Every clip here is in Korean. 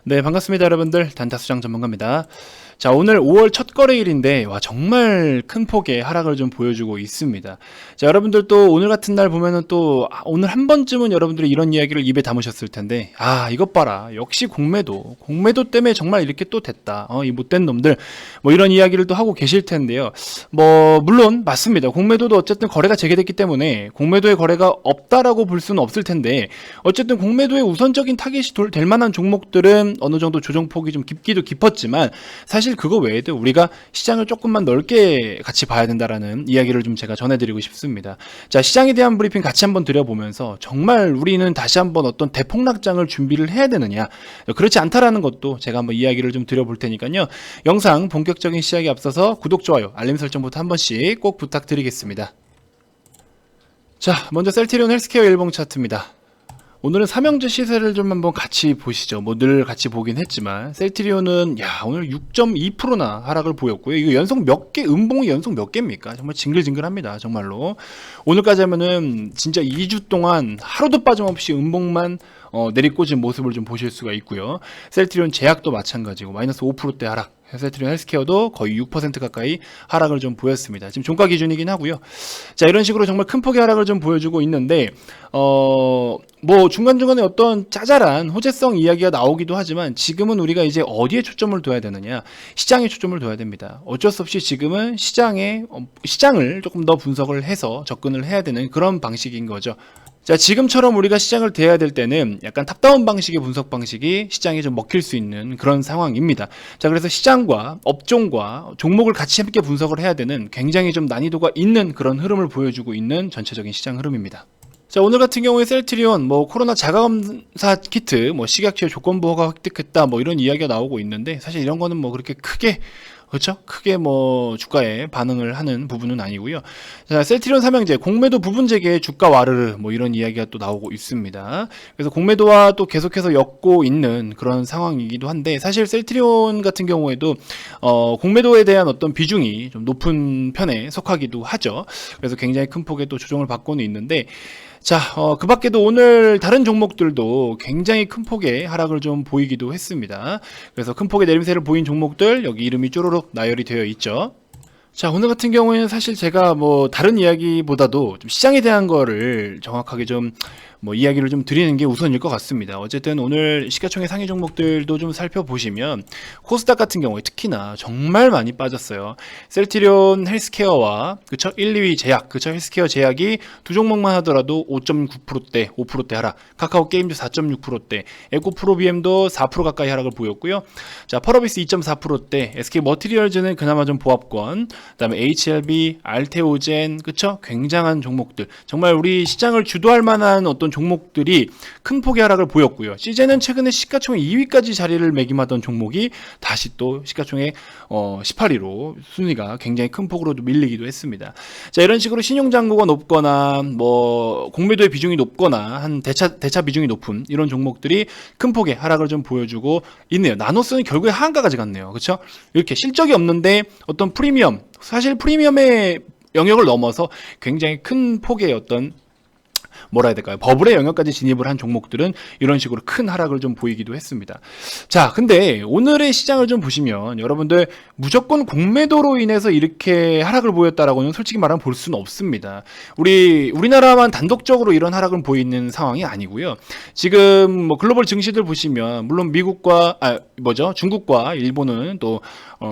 네, 반갑습니다, 여러분들. 단타수장 전문가입니다. 자, 오늘 5월 첫 거래일인데, 와, 정말 큰 폭의 하락을 좀 보여주고 있습니다. 자, 여러분들 또 오늘 같은 날 보면은 또, 오늘 한 번쯤은 여러분들이 이런 이야기를 입에 담으셨을 텐데, 이것 봐라. 역시 공매도 때문에 정말 이렇게 또 됐다. 이 못된 놈들. 뭐 이런 이야기를 또 하고 계실 텐데요. 물론, 맞습니다. 공매도도 어쨌든 거래가 재개됐기 때문에, 공매도의 거래가 없다라고 볼 수는 없을 텐데, 어쨌든 공매도의 우선적인 타깃이 될 만한 종목들은 어느 정도 조정폭이 좀 깊기도 깊었지만 사실 그거 외에도 우리가 시장을 조금만 넓게 같이 봐야 된다라는 이야기를 좀 제가 전해드리고 싶습니다. 자, 시장에 대한 브리핑 같이 한번 드려보면서 정말 우리는 다시 한번 어떤 대폭락장을 준비를 해야 되느냐, 그렇지 않다라는 것도 제가 한번 이야기를 좀 드려볼 테니까요. 영상 본격적인 시작에 앞서서 구독, 좋아요, 알림 설정부터 한 번씩 꼭 부탁드리겠습니다. 자, 먼저 셀트리온 헬스케어 일봉 차트입니다. 오늘은 삼형제 시세를 좀 한번 같이 보시죠. 늘 같이 보긴 했지만 셀트리온은 오늘 6.2%나 하락을 보였고요. 이거 연속 몇 개, 음봉이 연속 몇 개입니까? 정말 징글징글합니다. 정말로. 오늘까지 하면은 진짜 2주 동안 하루도 빠짐없이 음봉만 내리꽂은 모습을 좀 보실 수가 있고요. 셀트리온 제약도 마찬가지고 마이너스 5%대 하락. 셀트리온 헬스케어도 거의 6% 가까이 하락을 좀 보였습니다. 지금 종가 기준이긴 하고요. 자, 이런 식으로 정말 큰 폭의 하락을 좀 보여주고 있는데 중간중간에 어떤 짜잘한 호재성 이야기가 나오기도 하지만 지금은 우리가 이제 어디에 초점을 둬야 되느냐, 시장에 초점을 둬야 됩니다. 어쩔 수 없이 지금은 시장을 조금 더 분석을 해서 접근을 해야 되는 그런 방식인 거죠. 자, 지금처럼 우리가 시장을 대해야 될 때는 약간 탑다운 방식의 분석 방식이 시장에 좀 먹힐 수 있는 그런 상황입니다. 자, 그래서 시장과 업종과 종목을 같이 함께 분석을 해야 되는 굉장히 좀 난이도가 있는 그런 흐름을 보여주고 있는 전체적인 시장 흐름입니다. 자, 오늘 같은 경우에 셀트리온 코로나 자가검사 키트 식약처의 조건부 허가 획득했다 이런 이야기가 나오고 있는데 사실 이런 거는 그렇게 크게 주가에 반응을 하는 부분은 아니고요. 자, 셀트리온 삼형제 공매도 부분 재개의 주가 와르르 이런 이야기가 또 나오고 있습니다. 그래서 공매도와 또 계속해서 엮고 있는 그런 상황이기도 한데 사실 셀트리온 같은 경우에도 공매도에 대한 어떤 비중이 좀 높은 편에 속하기도 하죠. 그래서 굉장히 큰 폭의 또 조정을 받고는 있는데 자, 그 밖에도 오늘 다른 종목들도 굉장히 큰 폭의 하락을 좀 보이기도 했습니다. 그래서 큰 폭의 내림세를 보인 종목들 여기 이름이 쪼로록 나열이 되어 있죠. 자, 오늘 같은 경우에는 사실 제가 다른 이야기보다도 좀 시장에 대한 거를 정확하게 좀 이야기를 좀 드리는 게 우선일 것 같습니다. 어쨌든 오늘 시가총액 상위 종목들도 좀 살펴보시면 코스닥 같은 경우에 특히나 정말 많이 빠졌어요. 셀트리온 헬스케어와 1, 2위 제약, 헬스케어 제약이 두 종목만 하더라도 5.9%대, 5%대 하락, 카카오 게임즈 4.6%대, 에코프로비엠도 4% 가까이 하락을 보였고요. 자, 펄어비스 2.4%대, SK 머티리얼즈는 그나마 좀 보합권, 그다음에 HLB, 알테오젠, 굉장한 종목들. 정말 우리 시장을 주도할 만한 어떤 종목들이 큰 폭의 하락을 보였고요. 시제는 최근에 시가총액 2위까지 자리를 매김하던 종목이 다시 또 시가총액 18위로 순위가 굉장히 큰 폭으로 밀리기도 했습니다. 자, 이런 식으로 신용잔고가 높거나 공매도의 비중이 높거나 한 대차 비중이 높은 이런 종목들이 큰 폭의 하락을 좀 보여주고 있네요. 나노스는 결국에 하한가까지 갔네요. 그렇죠? 이렇게 실적이 없는데 어떤 프리미엄, 사실 프리미엄의 영역을 넘어서 굉장히 큰 폭의 어떤 버블의 영역까지 진입을 한 종목들은 이런 식으로 큰 하락을 좀 보이기도 했습니다. 자, 근데 오늘의 시장을 좀 보시면 여러분들 무조건 공매도로 인해서 이렇게 하락을 보였다라고는 솔직히 말하면 볼 수는 없습니다. 우리나라만 단독적으로 이런 하락을 보이는 상황이 아니고요. 지금 글로벌 증시들 보시면 물론 중국과 일본은 또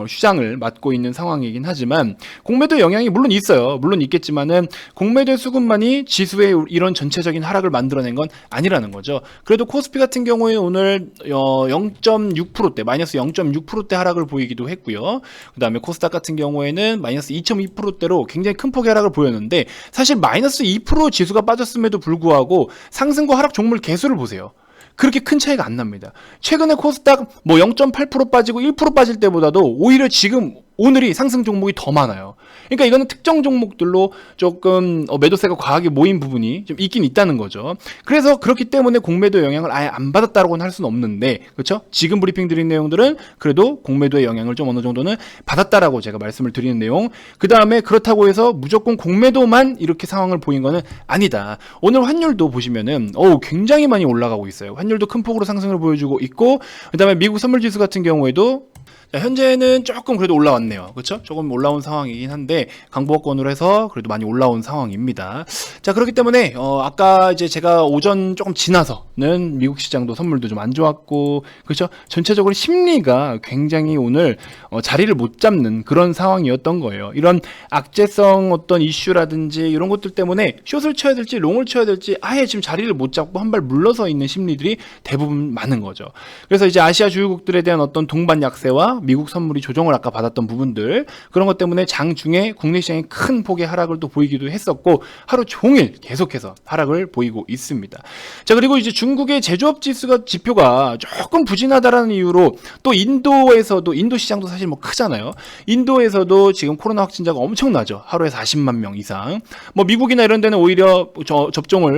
시장을 맡고 있는 상황이긴 하지만 공매도 영향이 물론 있어요. 물론 있겠지만은 공매도의 수급만이 지수의 이런 전체적인 하락을 만들어낸 건 아니라는 거죠. 그래도 코스피 같은 경우에 오늘 0.6%대, 마이너스 0.6%대 하락을 보이기도 했고요. 그 다음에 코스닥 같은 경우에는 마이너스 2.2%대로 굉장히 큰 폭의 하락을 보였는데 사실 마이너스 2% 지수가 빠졌음에도 불구하고 상승과 하락 종목 개수를 보세요. 그렇게 큰 차이가 안 납니다. 최근에 코스닥 0.8% 빠지고 1% 빠질 때보다도 오히려 지금 오늘이 상승 종목이 더 많아요. 그러니까 이거는 특정 종목들로 조금 매도세가 과하게 모인 부분이 좀 있긴 있다는 거죠. 그래서 그렇기 때문에 공매도 영향을 아예 안 받았다고는 할 수는 없는데, 그렇죠? 지금 브리핑 드린 내용들은 그래도 공매도의 영향을 좀 어느 정도는 받았다라고 제가 말씀을 드리는 내용. 그 다음에 그렇다고 해서 무조건 공매도만 이렇게 상황을 보인 거는 아니다. 오늘 환율도 보시면은 굉장히 많이 올라가고 있어요. 환율도 큰 폭으로 상승을 보여주고 있고, 그 다음에 미국 선물지수 같은 경우에도 현재는 조금 그래도 올라왔네요. 그렇죠? 조금 올라온 상황이긴 한데 강보권으로 해서 그래도 많이 올라온 상황입니다. 자, 그렇기 때문에 아까 이제 제가 오전 조금 지나서는 미국 시장도 선물도 좀 안 좋았고, 그렇죠? 전체적으로 심리가 굉장히 오늘 자리를 못 잡는 그런 상황이었던 거예요. 이런 악재성 어떤 이슈라든지 이런 것들 때문에 숏을 쳐야 될지 롱을 쳐야 될지 아예 지금 자리를 못 잡고 한 발 물러서 있는 심리들이 대부분 많은 거죠. 그래서 이제 아시아 주요국들에 대한 어떤 동반 약세와 미국 선물이 조정을 아까 받았던 부분들, 그런 것 때문에 장중에 국내 시장이 큰 폭의 하락을 또 보이기도 했었고, 하루 종일 계속해서 하락을 보이고 있습니다. 자, 그리고 이제 중국의 제조업 지표가 조금 부진하다라는 이유로 또 인도에서도, 인도 시장도 사실 뭐 크잖아요. 인도에서도 지금 코로나 확진자가 엄청나죠. 하루에 40만 명 이상. 뭐 미국이나 이런 데는 오히려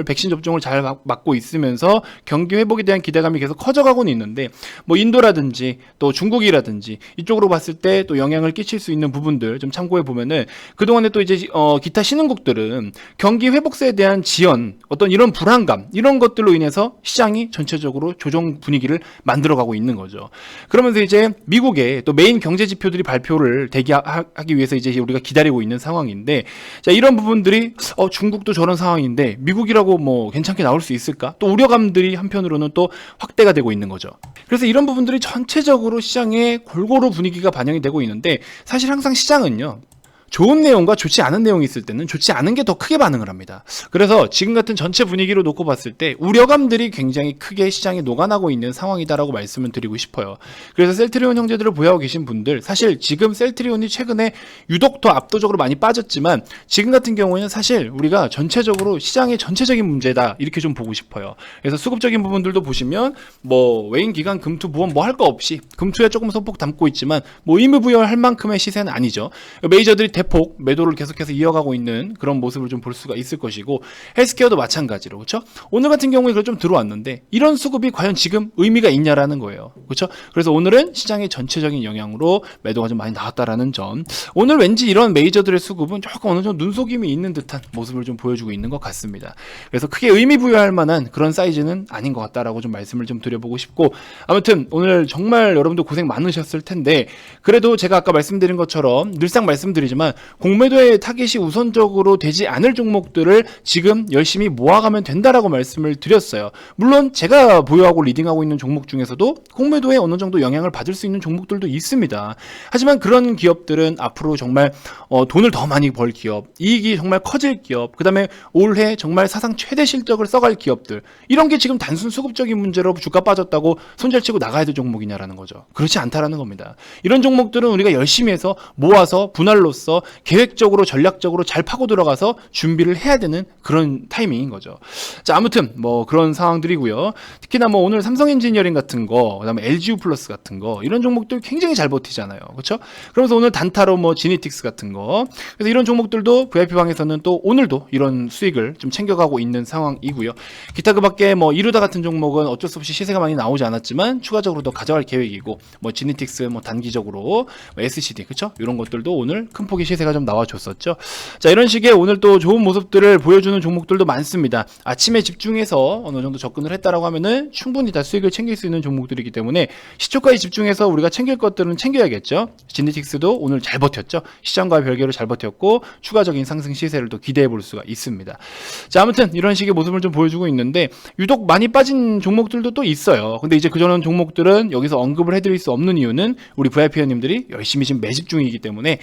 백신 접종을 잘 맞고 있으면서 경기 회복에 대한 기대감이 계속 커져가고는 있는데, 뭐 인도라든지 또 중국이라든지 이쪽으로 봤을 때 또 영향을 끼칠 수 있는 부분들 좀 참고해 보면은, 그동안에 또 이제 기타 신흥국들은 경기 회복세에 대한 지연, 어떤 이런 불안감, 이런 것들로 인해서 시장이 전체적으로 조정 분위기를 만들어가고 있는 거죠. 그러면서 이제 미국의 또 메인 경제 지표들이 발표를 대기하기 위해서 이제 우리가 기다리고 있는 상황인데, 자, 이런 부분들이 중국도 저런 상황인데 미국이라고 뭐 괜찮게 나올 수 있을까? 또 우려감들이 한편으로는 또 확대가 되고 있는 거죠. 그래서 이런 부분들이 전체적으로 시장에 골고루 분위기가 반영이 되고 있는데, 사실 항상 시장은요, 좋은 내용과 좋지 않은 내용이 있을 때는 좋지 않은 게 더 크게 반응을 합니다. 그래서 지금 같은 전체 분위기로 놓고 봤을 때 우려감들이 굉장히 크게 시장에 녹아나고 있는 상황이다라고 말씀을 드리고 싶어요. 그래서 셀트리온 형제들을 보유하고 계신 분들, 사실 지금 셀트리온이 최근에 유독 더 압도적으로 많이 빠졌지만 지금 같은 경우에는 사실 우리가 전체적으로 시장의 전체적인 문제다 이렇게 좀 보고 싶어요. 그래서 수급적인 부분들도 보시면 뭐 외인 기관 금투 보험 뭐 할 거 없이 금투에 조금 소폭 담고 있지만 뭐 의무부여할 만큼의 시세는 아니죠. 메이저들이 대폭 매도를 계속해서 이어가고 있는 그런 모습을 좀 볼 수가 있을 것이고, 헬스케어도 마찬가지로, 그렇죠? 오늘 같은 경우에 그걸 좀 들어왔는데 이런 수급이 과연 지금 의미가 있냐라는 거예요. 그렇죠? 그래서 오늘은 시장의 전체적인 영향으로 매도가 좀 많이 나왔다라는 점. 오늘 왠지 이런 메이저들의 수급은 조금 어느 정도 눈속임이 있는 듯한 모습을 좀 보여주고 있는 것 같습니다. 그래서 크게 의미 부여할 만한 그런 사이즈는 아닌 것 같다라고 좀 말씀을 좀 드려보고 싶고, 아무튼 오늘 정말 여러분들 고생 많으셨을 텐데, 그래도 제가 아까 말씀드린 것처럼 늘상 말씀드리지만 공매도의 타겟이 우선적으로 되지 않을 종목들을 지금 열심히 모아가면 된다라고 말씀을 드렸어요. 물론 제가 보유하고 리딩하고 있는 종목 중에서도 공매도에 어느 정도 영향을 받을 수 있는 종목들도 있습니다. 하지만 그런 기업들은 앞으로 정말 돈을 더 많이 벌 기업, 이익이 정말 커질 기업, 그 다음에 올해 정말 사상 최대 실적을 써갈 기업들, 이런 게 지금 단순 수급적인 문제로 주가 빠졌다고 손절치고 나가야 될 종목이냐라는 거죠. 그렇지 않다라는 겁니다. 이런 종목들은 우리가 열심히 해서 모아서 분할로서 계획적으로 전략적으로 잘 파고 들어가서 준비를 해야 되는 그런 타이밍인 거죠. 자, 아무튼 뭐 그런 상황들이고요. 특히나 뭐 오늘 삼성 엔지니어링 같은 거, 그다음에 LGU 플러스 같은 거, 이런 종목들 굉장히 잘 버티잖아요. 그렇죠? 그러면서 오늘 단타로 뭐 지니틱스 같은 거, 그래서 이런 종목들도 VIP 방에서는 또 오늘도 이런 수익을 좀 챙겨가고 있는 상황이고요. 기타 그밖에 뭐 이루다 같은 종목은 어쩔 수 없이 시세가 많이 나오지 않았지만 추가적으로 더 가져갈 계획이고, 뭐 지니틱스 뭐 단기적으로 뭐 SCD, 그렇죠? 이런 것들도 오늘 큰 폭의 시세가 좀 나와줬었죠. 자, 이런 식의 오늘 또 좋은 모습들을 보여주는 종목들도 많습니다. 아침에 집중해서 어느 정도 접근을 했다라고 하면은 충분히 다 수익을 챙길 수 있는 종목들이기 때문에 시초가에 집중해서 우리가 챙길 것들은 챙겨야겠죠. 지니틱스도 오늘 잘 버텼죠. 시장과 별개로 잘 버텼고 추가적인 상승 시세를 또 기대해 볼 수가 있습니다. 자, 아무튼 이런 식의 모습을 좀 보여주고 있는데 유독 많이 빠진 종목들도 또 있어요. 근데 이제 그전에 종목들은 여기서 언급을 해드릴 수 없는 이유는 우리 VIP 회원님들이 열심히 지금 매집 중이기 때문에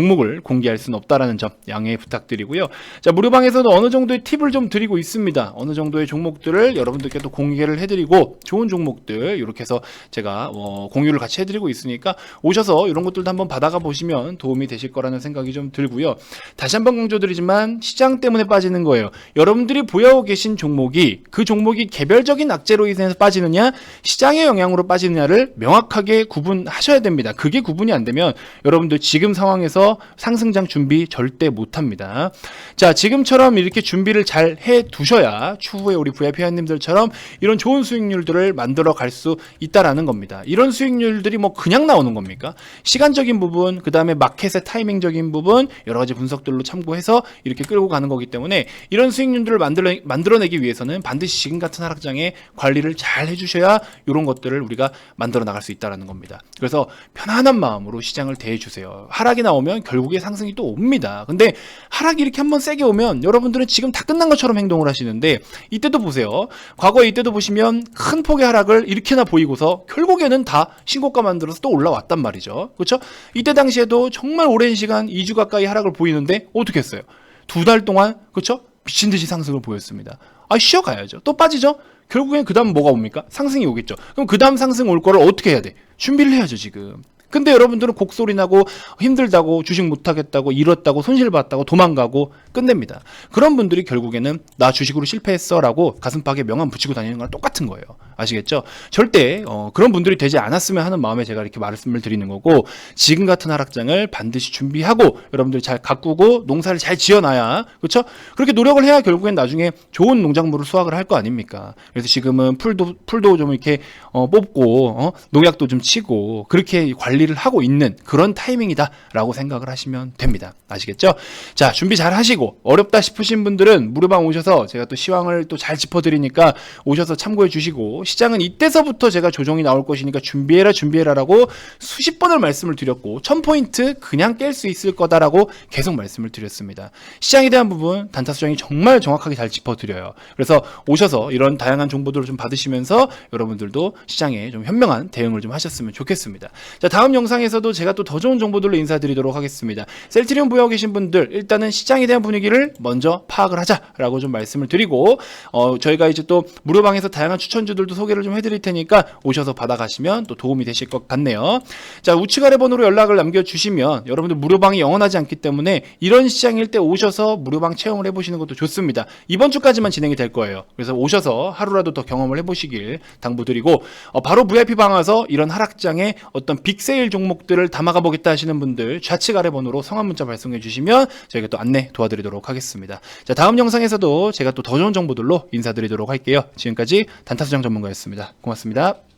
종목을 공개할 수는 없다라는 점 양해 부탁드리고요. 자, 무료방에서도 어느 정도의 팁을 좀 드리고 있습니다. 어느 정도의 종목들을 여러분들께 또 공개를 해드리고 좋은 종목들 이렇게 해서 제가 공유를 같이 해드리고 있으니까 오셔서 이런 것들도 한번 받아가 보시면 도움이 되실 거라는 생각이 좀 들고요. 다시 한번 강조드리지만 시장 때문에 빠지는 거예요. 여러분들이 보유하고 계신 종목이 그 종목이 개별적인 악재로 인해서 빠지느냐 시장의 영향으로 빠지느냐를 명확하게 구분하셔야 됩니다. 그게 구분이 안 되면 여러분들 지금 상황에서 상승장 준비 절대 못합니다. 자, 지금처럼 이렇게 준비를 잘 해두셔야 추후에 우리 VIP 회원님들처럼 이런 좋은 수익률들을 만들어 갈 수 있다라는 겁니다. 이런 수익률들이 뭐 그냥 나오는 겁니까? 시간적인 부분, 그 다음에 마켓의 타이밍적인 부분 여러 가지 분석들로 참고해서 이렇게 끌고 가는 거기 때문에 이런 수익률들을 만들어내기 위해서는 반드시 지금 같은 하락장에 관리를 잘 해주셔야 이런 것들을 우리가 만들어 나갈 수 있다는 겁니다. 그래서 편안한 마음으로 시장을 대해주세요. 하락이 나오면 결국에 상승이 또 옵니다. 근데 하락이 이렇게 한번 세게 오면 여러분들은 지금 다 끝난 것처럼 행동을 하시는데 이때도 보세요. 과거에 이때도 보시면 큰 폭의 하락을 일으키나 보이고서 결국에는 다 신고가 만들어서 또 올라왔단 말이죠. 그렇죠? 이때 당시에도 정말 오랜 시간 2주 가까이 하락을 보이는데 어떻게 했어요? 2달 동안 그렇죠? 미친 듯이 상승을 보였습니다. 쉬어가야죠. 또 빠지죠? 결국엔 그 다음 뭐가 옵니까? 상승이 오겠죠. 그럼 그 다음 상승 올 거를 어떻게 해야 돼? 준비를 해야죠, 지금. 근데 여러분들은 곡소리 나고 힘들다고 주식 못하겠다고 잃었다고 손실봤다고 도망가고 끝냅니다. 그런 분들이 결국에는 나 주식으로 실패했어 라고 가슴팍에 명함 붙이고 다니는 거랑 똑같은 거예요. 아시겠죠? 절대 그런 분들이 되지 않았으면 하는 마음에 제가 이렇게 말씀을 드리는 거고 지금 같은 하락장을 반드시 준비하고 여러분들이 잘 가꾸고 농사를 잘 지어놔야 그렇죠? 그렇게 노력을 해야 결국엔 나중에 좋은 농작물을 수확을 할 거 아닙니까? 그래서 지금은 풀도 좀 이렇게 뽑고 농약도 좀 치고 그렇게 관리를 하고 있는 그런 타이밍이다라고 생각을 하시면 됩니다. 아시겠죠? 자, 준비 잘 하시고 어렵다 싶으신 분들은 무료방 오셔서 제가 또 시황을 또 잘 짚어드리니까 오셔서 참고해 주시고 시장은 이때서부터 제가 조정이 나올 것이니까 준비해라라고 수십 번을 말씀을 드렸고 1000포인트 그냥 깰 수 있을 거다라고 계속 말씀을 드렸습니다. 시장에 대한 부분 단타수정이 정말 정확하게 잘 짚어드려요. 그래서 오셔서 이런 다양한 정보들을 좀 받으시면서 여러분들도 시장에 좀 현명한 대응을 좀 하셨으면 좋겠습니다. 자, 다음 영상에서도 제가 또 더 좋은 정보들로 인사드리도록 하겠습니다. 셀트리온 보유하고 계신 분들 일단은 시장에 대한 분위기를 먼저 파악을 하자라고 좀 말씀을 드리고 저희가 이제 또 무료방에서 다양한 추천주들도 소개를 좀 해드릴 테니까 오셔서 받아가시면 또 도움이 되실 것 같네요. 자, 우측 아래 번호로 연락을 남겨주시면 여러분들 무료방이 영원하지 않기 때문에 이런 시장일 때 오셔서 무료방 체험을 해보시는 것도 좋습니다. 이번 주까지만 진행이 될 거예요. 그래서 오셔서 하루라도 더 경험을 해보시길 당부드리고 바로 VIP방 와서 이런 하락장에 어떤 빅세일 종목들을 담아가 보겠다 하시는 분들 좌측 아래 번호로 성함 문자 발송해 주시면 저희가 또 안내 도와드리도록 하겠습니다. 자, 다음 영상에서도 제가 또 더 좋은 정보들로 인사드리도록 할게요. 지금까지 단타수장 전문가였습니다. 고맙습니다.